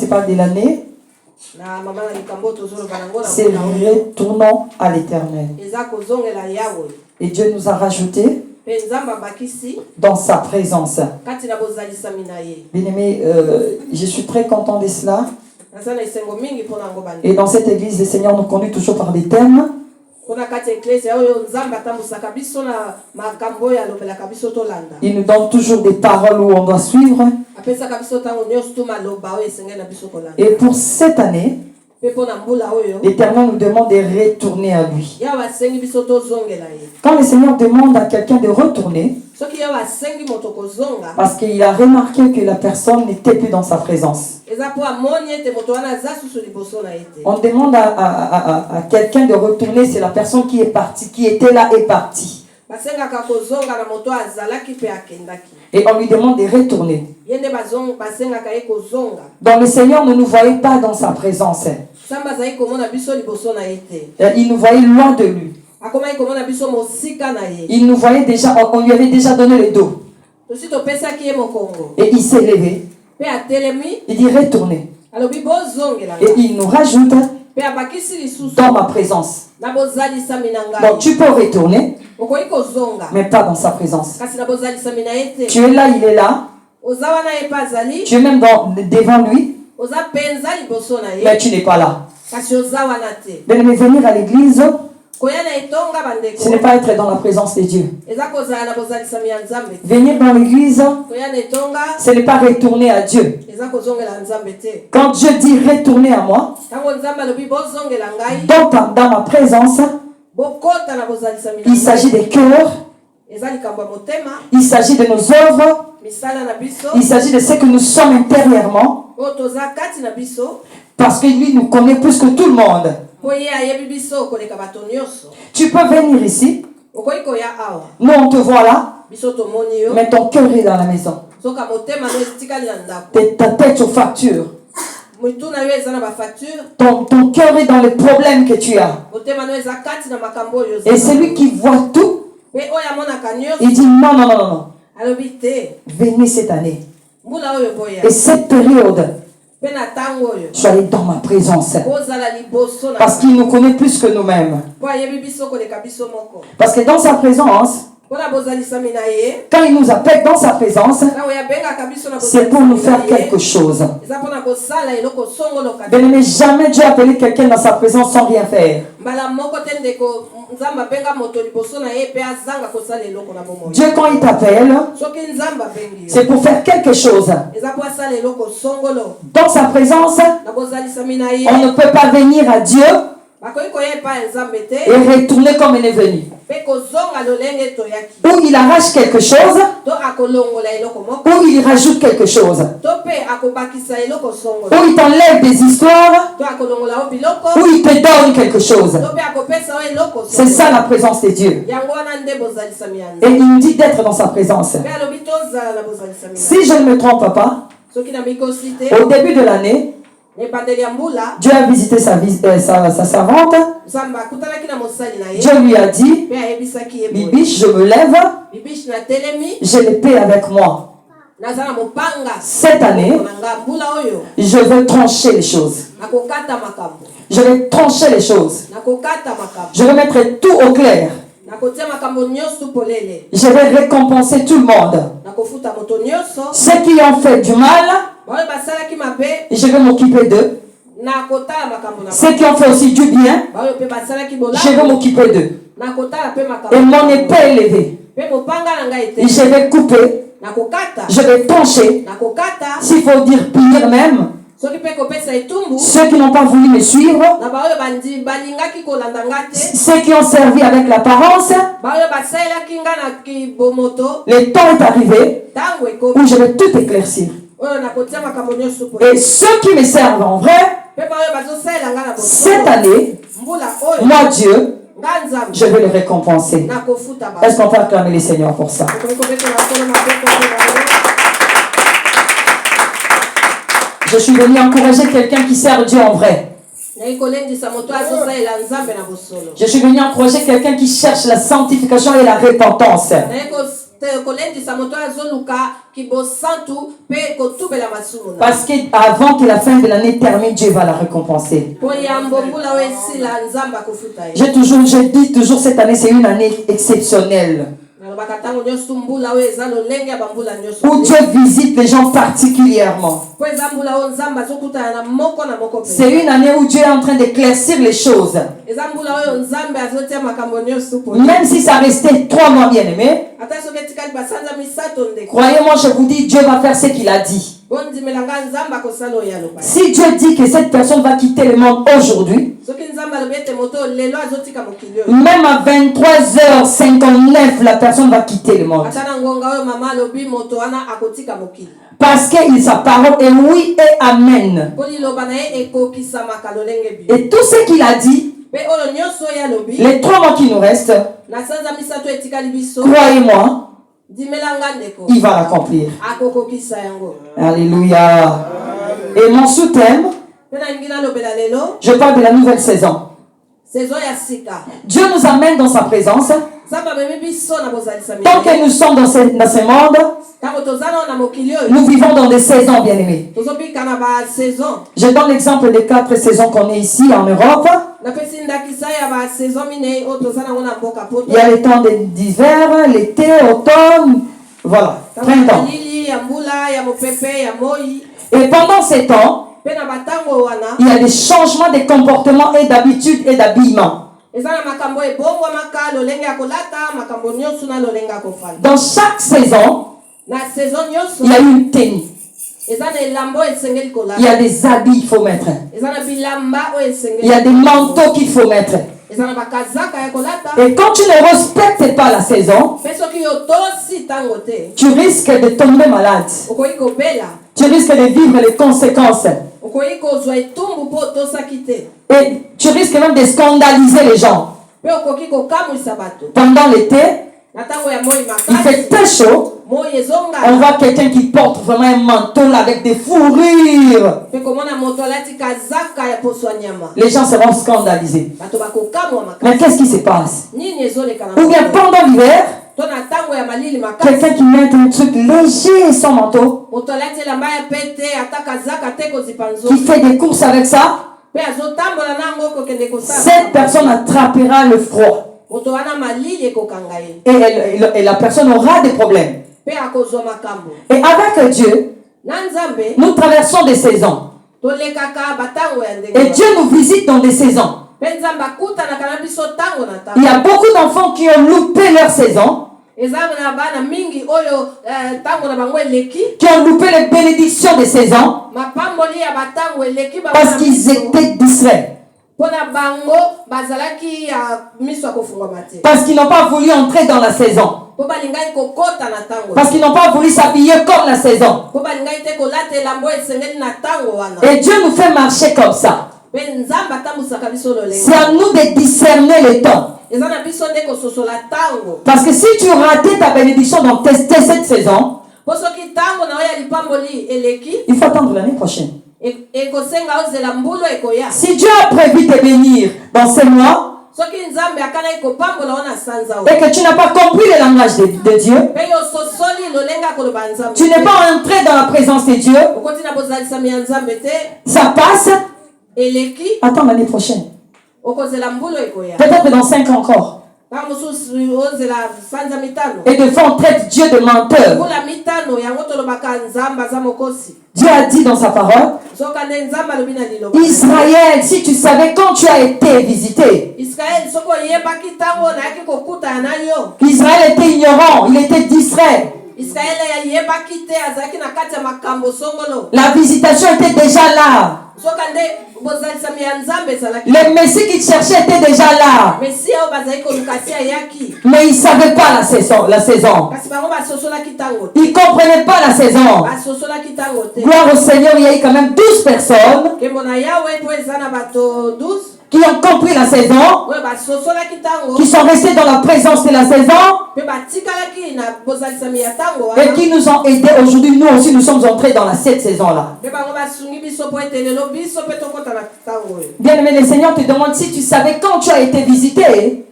principale de l'année, c'est retournons à l'Éternel. Et Dieu nous a rajouté dans sa présence. Bien-aimé, je suis très content de cela. Et dans cette église, le Seigneur nous conduit toujours par des thèmes. Il nous donne toujours des paroles où on doit suivre. Et pour cette année, l'Éternel nous demande de retourner à lui. Quand le Seigneur demande à quelqu'un de retourner, parce qu'il a remarqué que la personne n'était plus dans sa présence. On demande à quelqu'un de retourner, c'est la personne qui est partie, qui était là et partie. Et on lui demande de retourner. Donc le Seigneur ne nous voyait pas dans sa présence. Il nous voyait loin de lui. Il nous voyait déjà, on lui avait déjà donné le dos. Et il s'est levé. Il dit retournez. Et il nous rajoute dans ma présence. Donc tu peux retourner, mais pas dans sa présence. Tu es là, il est là. Tu es même devant lui, mais tu n'es pas là. Mais venir à l'église, ce n'est pas être dans la présence de Dieu. Venir dans l'église, ce n'est pas retourner à Dieu. Quand Dieu dit retourner à moi, dans ma présence, il s'agit des cœurs, il s'agit de nos œuvres, il s'agit de ce que nous sommes intérieurement, parce que lui nous connaît plus que tout le monde. Tu peux venir ici. Nous on te voit là, mais ton cœur est dans la maison. Ta tête aux factures. Ton cœur est dans les problèmes que tu as. Et celui qui voit tout, il dit non. Venez cette année. Et cette période, je suis allé dans ma présence. Parce qu'il nous connaît plus que nous-mêmes. Parce que dans sa présence, quand il nous appelle dans sa présence, c'est pour nous faire quelque chose. Mais jamais Dieu a appelé quelqu'un dans sa présence sans rien faire. Dieu, quand il t'appelle, c'est pour faire quelque chose. Dans sa présence, on ne peut pas venir à Dieu et retourner comme il est venu. Ou il arrache quelque chose, ou il rajoute quelque chose, ou il t'enlève des histoires, ou il te donne quelque chose. C'est ça la présence de Dieu. Et il nous dit d'être dans sa présence. Si je ne me trompe pas, au début de l'année, Dieu a visité sa servante. Dieu lui a dit, Bibiche, je me lève, j'ai l'épée avec moi. Cette année, je vais trancher les choses. Je vais trancher les choses. Je vais mettre tout au clair. Je vais récompenser tout le monde. Ceux qui ont fait du mal, je vais m'occuper d'eux. Ceux qui ont fait aussi du bien, je vais m'occuper d'eux. Et mon épée est levée. Je vais couper. Je vais trancher. S'il faut dire pire même. Ceux qui n'ont pas voulu me suivre, ceux qui ont servi avec l'apparence, le temps est arrivé où je vais tout éclaircir. Et ceux qui me servent en vrai, cette année, moi Dieu, je vais les récompenser. Est-ce qu'on peut acclamer les Seigneurs pour ça? Je suis venu encourager quelqu'un qui sert Dieu en vrai. Je suis venu encourager quelqu'un qui cherche la sanctification et la repentance. Parce qu'avant que la fin de l'année termine, Dieu va la récompenser. Je dis toujours cette année, c'est une année exceptionnelle. Où Dieu visite les gens particulièrement. C'est une année où Dieu est en train d'éclaircir les choses. Même si ça restait 3 mois, bien aimé. Croyez-moi, je vous dis, Dieu va faire ce qu'il a dit. Si Dieu dit que cette personne va quitter le monde aujourd'hui, même à 23h59, la personne va quitter le monde. Parce que sa parole est oui et amen. Et tout ce qu'il a dit, les 3 mois qui nous restent, croyez-moi, il va l'accomplir. Alléluia. Et mon sous-thème, je parle de la nouvelle saison. Dieu nous amène dans sa présence. Tant que nous sommes dans ce monde, nous vivons dans des saisons, bien aimés. Je donne l'exemple des 4 saisons qu'on est ici en Europe. Il y a les temps d'hiver, l'été, automne, voilà, printemps. Et pendant ces temps, il y a des changements de comportement et d'habitude et d'habillement. Dans chaque saison, il y a une tenue. Il y a des habits qu'il faut mettre. Il y a des manteaux qu'il faut mettre. Et quand tu ne respectes pas la saison, tu risques de tomber malade. Tu risques de vivre les conséquences. Et tu risques même de scandaliser les gens. Pendant l'été, il fait très chaud. On voit quelqu'un qui porte vraiment un manteau avec des fourrures. Les gens seront scandalisés. Mais qu'est-ce qui se passe? Ou bien pendant l'hiver, quelqu'un qui met un truc léger son manteau, qui fait des courses avec ça, cette personne attrapera le froid. Et la personne aura des problèmes. Et avec Dieu, nous traversons des saisons. Et Dieu nous visite dans des saisons. Il y a beaucoup d'enfants qui ont loupé leur saison, qui ont loupé les bénédictions des saisons parce qu'ils étaient distraits. Parce qu'ils n'ont pas voulu entrer dans la saison. Parce qu'ils n'ont pas voulu s'habiller comme la saison. Et Dieu nous fait marcher comme ça. C'est à nous de discerner le temps. Parce que si tu ratais ta bénédiction dans cette saison, il faut attendre l'année prochaine. Si Dieu a prévu te bénir dans ces mois, et que tu n'as pas compris le langage de Dieu, tu n'es pas entré dans la présence de Dieu, ça passe. Attends l'année prochaine. Peut-être dans 5 ans encore. Et des fois on traite Dieu de menteur. Dieu a dit dans sa parole, Israël, si tu savais quand tu as été visité. Israël était ignorant, il était distrait. La visitation était déjà là. Le Messie qui cherchait était déjà là. Mais il ne savait pas la saison. Il ne comprenait pas la saison. Gloire au Seigneur, il y a eu quand même 12 personnes qui ont compris la saison, qui sont restés dans la présence de la saison et qui nous ont aidés. Aujourd'hui, nous aussi, nous sommes entrés dans cette saison-là. Bien aimé, le Seigneur te demande si tu savais quand tu as été visité.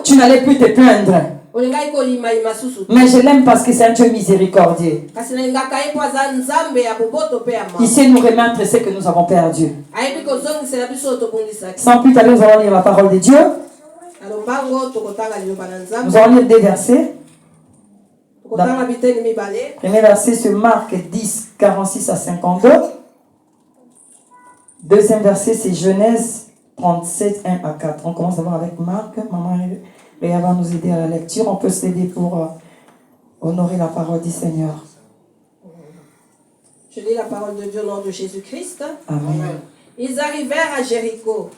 tu n'allais plus te plaindre. Mais je l'aime parce que c'est un Dieu miséricordieux. Il sait nous remettre ce que nous avons perdu. Sans plus tarder, nous allons lire la parole de Dieu. Nous allons lire des versets. Premier verset sur Marc 10, 46 à 52. Deuxième verset, c'est Genèse 37, 1 à 4. On commence d'abord avec Marc. Maman Réa va nous aider à la lecture. On peut s'aider pour honorer la parole du Seigneur. Je lis la parole de Dieu au nom de Jésus-Christ. Amen. Ils arrivèrent à Jéricho.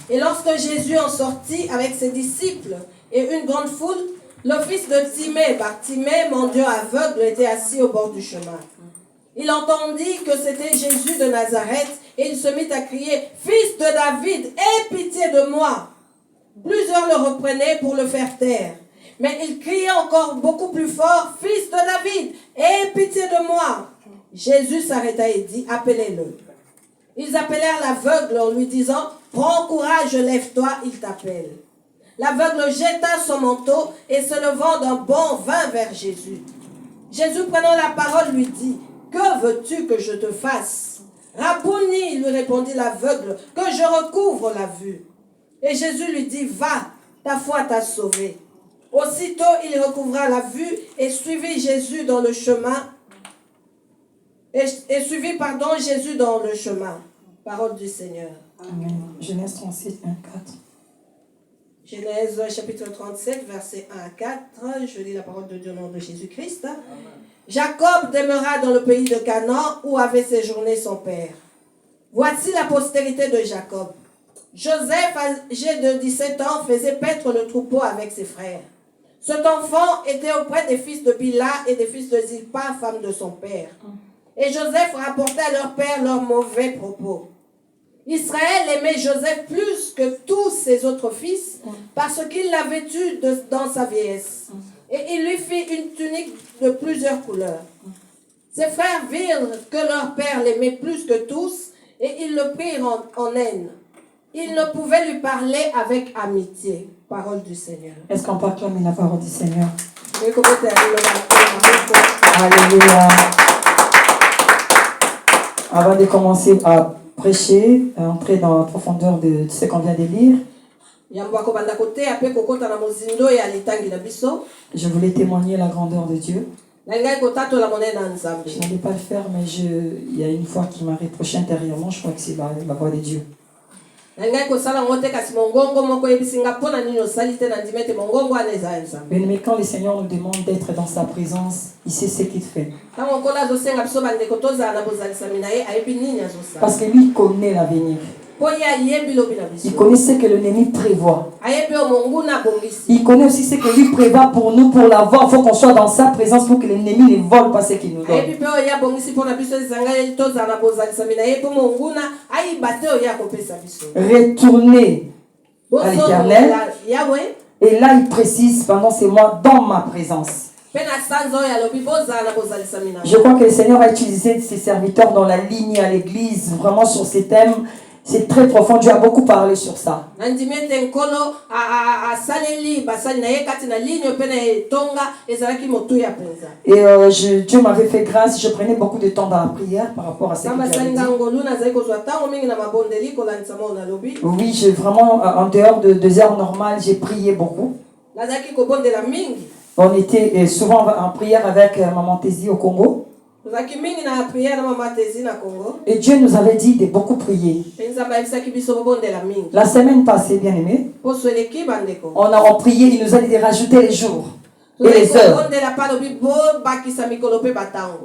Et lorsque Jésus en sortit avec ses disciples et une grande foule, le fils de Timée, Bartimée, mendiant aveugle, était assis au bord du chemin. Il entendit que c'était Jésus de Nazareth et il se mit à crier « Fils de David, aie pitié de moi !» Plusieurs le reprenaient pour le faire taire. Mais il criait encore beaucoup plus fort « Fils de David, aie pitié de moi !» Jésus s'arrêta et dit « Appelez-le » Ils appelèrent l'aveugle en lui disant « Prends courage, lève-toi, il t'appelle. » L'aveugle jeta son manteau et se levant d'un bond vint vers Jésus. Jésus prenant la parole lui dit « Que veux-tu que je te fasse ?» « Rabouni, lui répondit l'aveugle, que je recouvre la vue. Et Jésus lui dit « Va, ta foi t'a sauvé. » Aussitôt il recouvra la vue et suivit Jésus dans le chemin. Jésus dans le chemin. Parole du Seigneur. Amen. Genèse 37, 1 à 4. Genèse chapitre 37, versets 1 à 4. Je lis la parole de Dieu au nom de Jésus-Christ. Jacob demeura dans le pays de Canaan où avait séjourné son père. Voici la postérité de Jacob. Joseph, âgé de 17 ans, faisait paître le troupeau avec ses frères. Cet enfant était auprès des fils de Bila et des fils de Zilpa, femme de son père. Et Joseph rapportait à leur père leurs mauvais propos. Israël aimait Joseph plus que tous ses autres fils parce qu'il l'avait tué dans sa vieillesse. Et il lui fit une tunique de plusieurs couleurs. Ses frères virent que leur père l'aimait plus que tous et ils le prirent en haine. Ils ne pouvaient lui parler avec amitié. Parole du Seigneur. Est-ce qu'on peut acclamer la parole du Seigneur? Alléluia. Avant de commencer à prêcher, à entrer dans la profondeur de ce qu'on vient de lire, je voulais témoigner la grandeur de Dieu. Je n'allais pas le faire, mais il y a une fois qui m'a reproché intérieurement, je crois que c'est la voix de Dieu. Mais quand le Seigneur nous demande d'être dans sa présence, il sait ce qu'il fait. Parce que lui connaît l'avenir. Il connaît ce que l'ennemi prévoit. Il connaît aussi ce que lui prévoit pour nous. Pour l'avoir, il faut qu'on soit dans sa présence pour que l'ennemi ne vole pas ce qu'il nous donne. Retournez à l'Éternel. Et là, il précise pendant ces mois dans ma présence. Je crois que le Seigneur a utilisé ses serviteurs dans la ligne à l'église, vraiment sur ces thèmes. C'est très profond, Dieu a beaucoup parlé sur ça. Et Dieu m'avait fait grâce, je prenais beaucoup de temps dans la prière par rapport à ce que Dieu avait dit. Oui, j'ai vraiment, en dehors de 2 heures normales, j'ai prié beaucoup. On était souvent en prière avec Maman Tézi au Congo. Et Dieu nous avait dit de beaucoup prier. La semaine passée, bien aimé, on a prié, il nous a dit de rajouter les jours et les heures.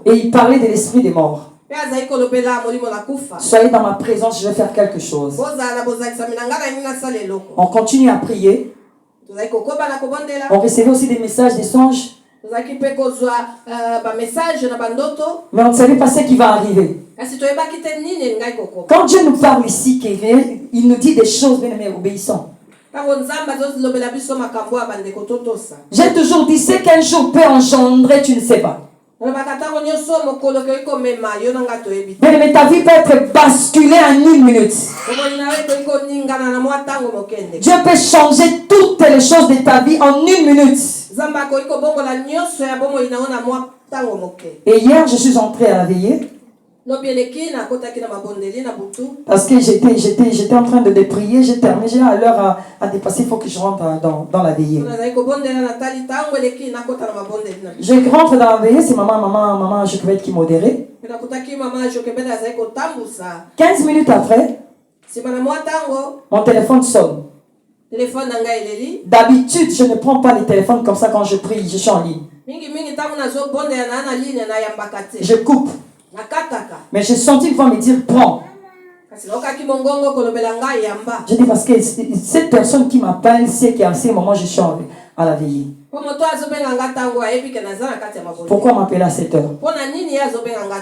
Et il parlait de l'esprit des morts. Soyez dans ma présence, je vais faire quelque chose. On continue à prier. On recevait aussi des messages, des songes. Mais on ne savait pas ce qui va arriver. Quand Dieu nous parle ici, il nous dit des choses, bien aimés, obéissants. J'ai toujours dit, ce qu'un jour peut engendrer, tu ne sais pas. Mais ta vie peut être basculée en 1 minute. Dieu peut changer toutes les choses de ta vie en 1 minute. Et hier, je suis entrée à la veillée. Parce que j'étais en train de prier, j'ai terminé, j'ai à l'heure à dépasser, il faut que je rentre dans la veillée. Je rentre dans la veillée, c'est maman Jochebed qui modérait. 15 minutes après, mon téléphone sonne. D'habitude, je ne prends pas les téléphones comme ça quand je prie, je suis en ligne. Je coupe. Mais j'ai senti une fois me dire prends. Je dis parce que cette personne qui m'appelle sait qu'à ce moment je suis à la veillée. Pourquoi m'appeler à cette heure?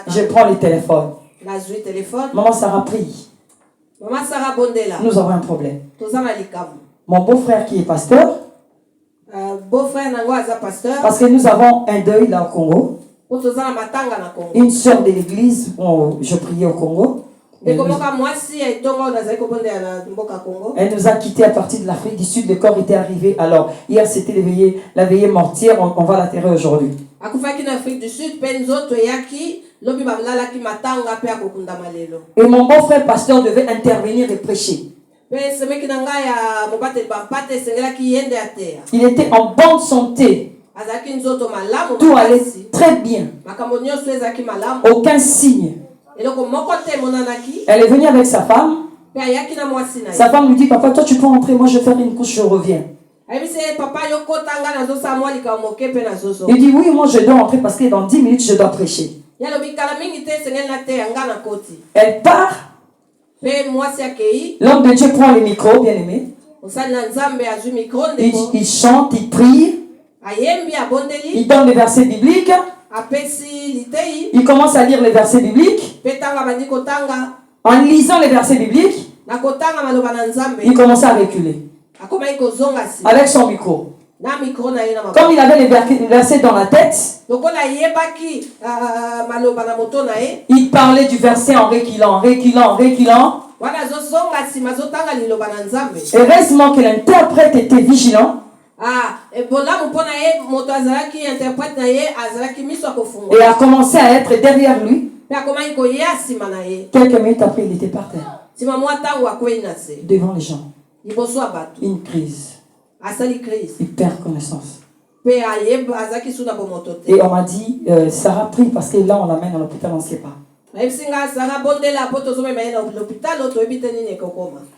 Je prends le téléphone. Maman Sarah prie. Nous avons un problème. Mon beau-frère qui est pasteur. Parce que nous avons un deuil là au Congo. Une sœur de l'église, je priais au Congo. Elle nous a quittés à partir de l'Afrique du Sud. Le corps était arrivé. Alors, hier c'était la veillée mortière. On va l'enterrer aujourd'hui. Et mon beau-frère pasteur devait intervenir et prêcher. Il était en bonne santé. Tout allait très bien. Aucun signe. Elle est venue avec sa femme. Sa femme lui dit, papa, toi tu peux entrer, moi je vais faire une couche, je reviens. Il dit, oui, moi je dois entrer parce que dans 10 minutes je dois prêcher. Elle part. L'homme de Dieu prend le micro, bien aimé. Il chante, il prie. Il donne les versets bibliques. Il commence à lire les versets bibliques. En lisant les versets bibliques, il commence à reculer. Avec son micro. Comme il avait les versets dans la tête, il parlait du verset en reculant. Heureusement que l'interprète était vigilant. Et a commencé à être derrière lui. Quelques minutes après, il était par terre. Devant les gens. Une crise. Il perd connaissance. Et on m'a dit, Sarah prie parce que là on l'amène à l'hôpital, on ne sait pas.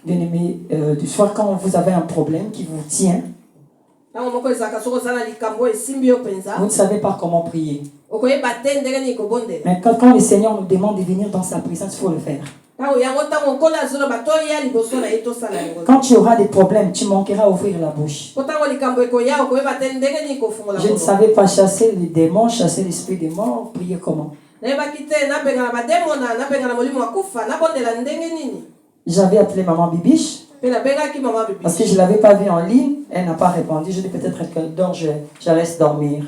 Bien aimé, du soir quand vous avez un problème qui vous tient, vous ne savez pas comment prier. Mais quand le Seigneur nous demande de venir dans sa présence, il faut le faire. Quand tu auras des problèmes, tu manqueras à ouvrir la bouche. Je ne savais pas chasser les démons, chasser l'esprit des morts, prier comment. J'avais appelé maman Bibiche. Parce que je ne l'avais pas vue en ligne, elle n'a pas répondu. Je dis peut-être qu'elle dort, je laisse dormir.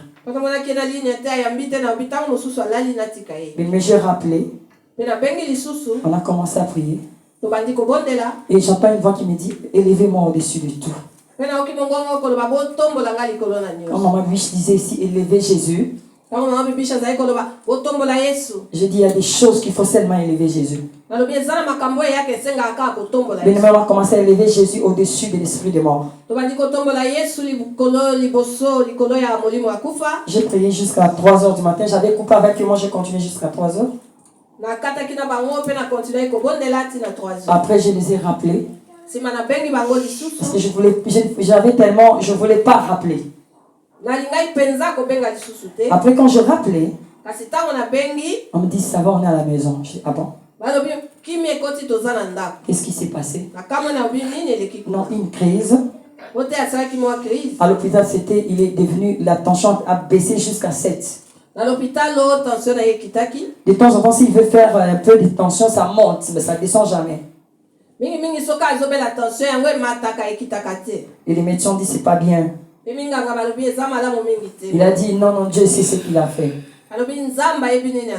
Mais j'ai rappelé. On a commencé à prier. Et j'entends une voix qui me dit, élevez-moi au-dessus de tout. Quand maman Bibiche disait ici, élevez Jésus. Je dis, il y a des choses qu'il faut seulement élever Jésus. Mais nous allons commencer à élever Jésus au-dessus de l'esprit de mort. J'ai prié jusqu'à 3h du matin. J'avais coupé avec moi, j'ai continué jusqu'à 3h. Après, je les ai rappelés. Parce que je voulais pas rappeler. Après, quand je rappelais, on me dit, ça va, on est à la maison. Je dis, ah bon? Qu'est-ce qui s'est passé? Non, une crise. À l'hôpital, il est devenu, la tension a baissé jusqu'à 7. De temps en temps, s'il veut faire un peu de tension, ça monte, mais ça ne descend jamais. Et les médecins disent, c'est pas bien. Il a dit, non, Dieu sait ce qu'il a fait. alobi nzambe ayebi nini